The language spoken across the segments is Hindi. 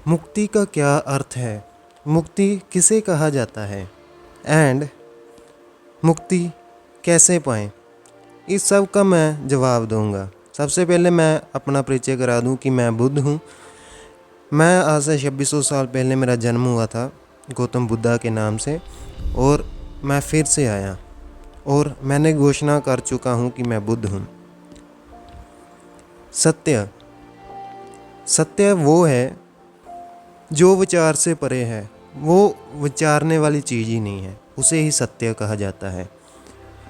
मुक्ति का क्या अर्थ है, मुक्ति किसे कहा जाता है एंड मुक्ति कैसे पाएं, इस सब का मैं जवाब दूंगा। सबसे पहले मैं अपना परिचय करा दूं कि मैं बुद्ध हूं। मैं आज से 2600 साल पहले मेरा जन्म हुआ था गौतम बुद्धा के नाम से, और मैं फिर से आया और मैंने घोषणा कर चुका हूं कि मैं बुद्ध हूं। सत्य, सत्य वो है जो विचार से परे है, वो विचारने वाली चीज़ ही नहीं है, उसे ही सत्य कहा जाता है।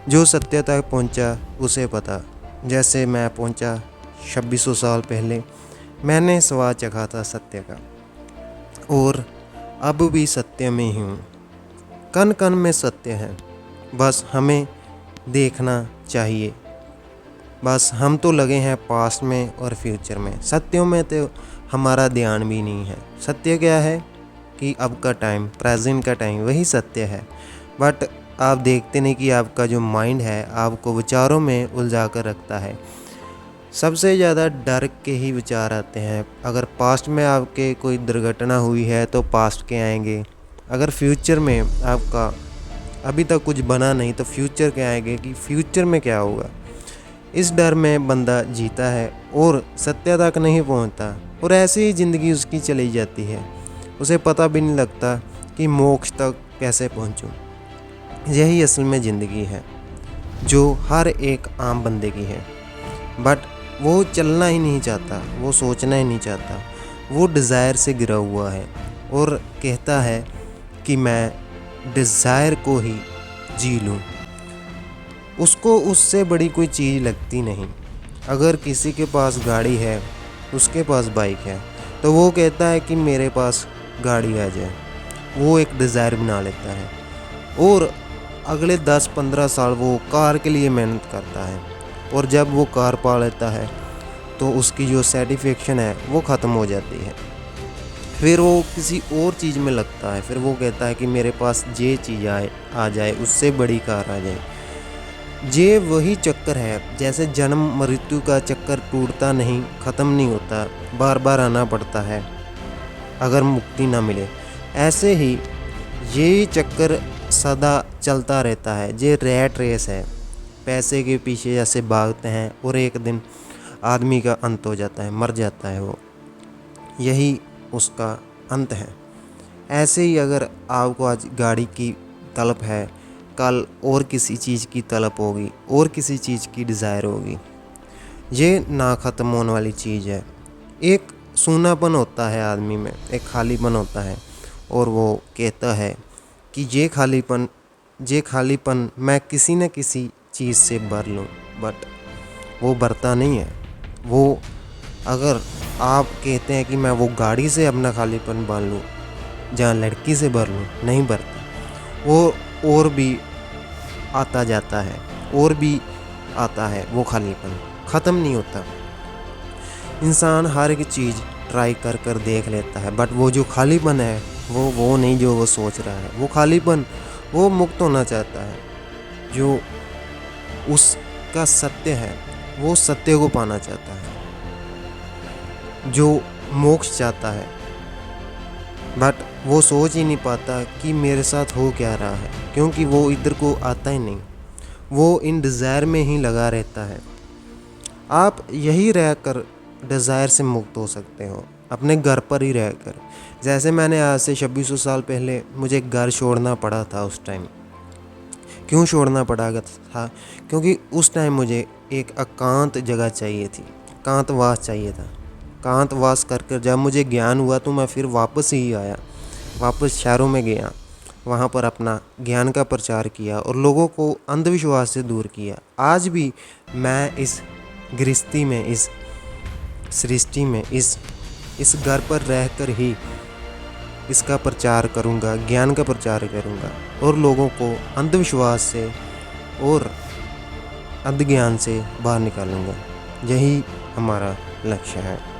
जो सत्य तक पहुंचा उसे पता। जैसे मैं पहुंचा 2600 साल पहले, मैंने स्वाद चखा था सत्य का, और अब भी सत्य में ही हूँ। कण कण में सत्य है, बस हमें देखना चाहिए। बस हम तो लगे हैं पास्ट में और फ्यूचर में, सत्यों में तो हमारा ध्यान भी नहीं है। सत्य क्या है कि अब का टाइम, प्रेजेंट का टाइम, वही सत्य है। बट आप देखते नहीं कि आपका जो माइंड है आपको विचारों में उलझा कर रखता है। सबसे ज़्यादा डर के ही विचार आते हैं। अगर पास्ट में आपके कोई दुर्घटना हुई है तो पास्ट के आएंगे। अगर फ्यूचर में आपका अभी तक कुछ बना नहीं तो फ्यूचर के आएंगे कि फ्यूचर में क्या होगा। इस डर में बंदा जीता है और सत्य तक नहीं पहुंचता, और ऐसे ही ज़िंदगी उसकी चली जाती है। उसे पता भी नहीं लगता कि मोक्ष तक कैसे पहुंचूं। यही असल में ज़िंदगी है जो हर एक आम बंदे की है। बट वो चलना ही नहीं चाहता, वो सोचना ही नहीं चाहता। वो डिज़ायर से गिरा हुआ है और कहता है कि मैं डिज़ायर को ही जी लूँ। उसको उससे बड़ी कोई चीज़ लगती नहीं। अगर किसी के पास गाड़ी है, उसके पास बाइक है, तो वो कहता है कि मेरे पास गाड़ी आ जाए। वो एक डिज़ायर बना लेता है और अगले 10-15 साल वो कार के लिए मेहनत करता है, और जब वो कार पा लेता है तो उसकी जो सेटिस्फेक्शन है वो ख़त्म हो जाती है। फिर वो किसी और चीज़ में लगता है। फिर वो कहता है कि मेरे पास ये चीज़ आ जाए, उससे बड़ी कार आ जाए। ये वही चक्कर है, जैसे जन्म मृत्यु का चक्कर टूटता नहीं, ख़त्म नहीं होता, बार बार आना पड़ता है अगर मुक्ति ना मिले। ऐसे ही ये चक्कर सदा चलता रहता है। ये रैट रेस है, पैसे के पीछे जैसे भागते हैं और एक दिन आदमी का अंत हो जाता है, मर जाता है वो। यही उसका अंत है। ऐसे ही अगर आपको आज गाड़ी की तलब है, कल और किसी चीज़ की तलब होगी, और किसी चीज़ की डिज़ायर होगी। ये ना ख़त्म होने वाली चीज़ है। एक सूनापन होता है आदमी में, एक खालीपन होता है, और वो कहता है कि ये खालीपन मैं किसी न किसी चीज़ से भर लूँ। बट वो भरता नहीं है। वो अगर आप कहते हैं कि मैं वो गाड़ी से अपना खालीपन भर लूँ, जहाँ लड़की से भर लूँ, नहीं भरता। वो और भी आता जाता है, और भी आता है। वो खालीपन ख़त्म नहीं होता। इंसान हर एक चीज़ ट्राई कर कर देख लेता है, बट वो जो खालीपन है वो नहीं जो वो सोच रहा है। वो खालीपन, वो मुक्त होना चाहता है। जो उसका सत्य है वो सत्य को पाना चाहता है। जो मोक्ष चाहता है, बट वो सोच ही नहीं पाता कि मेरे साथ हो क्या रहा है, क्योंकि वो इधर को आता ही नहीं। वो इन डिज़ायर में ही लगा रहता है। आप यही रहकर डिज़ायर से मुक्त हो सकते हो, अपने घर पर ही रहकर। जैसे मैंने आज से 2600 साल पहले मुझे घर छोड़ना पड़ा था। उस टाइम क्यों छोड़ना पड़ा था? क्योंकि उस टाइम मुझे एक एकांत जगह चाहिए थी, एकांतवास चाहिए था। एकांतवास कर कर जब मुझे ज्ञान हुआ तो मैं फिर वापस ही आया, वापस शहरों में गया। वहाँ पर अपना ज्ञान का प्रचार किया और लोगों को अंधविश्वास से दूर किया। आज भी मैं इस गृहस्थी में, इस सृष्टि में, इस घर पर रहकर ही इसका प्रचार करूँगा, ज्ञान का प्रचार करूँगा, और लोगों को अंधविश्वास से और अज्ञान से बाहर निकालूँगा। यही हमारा लक्ष्य है।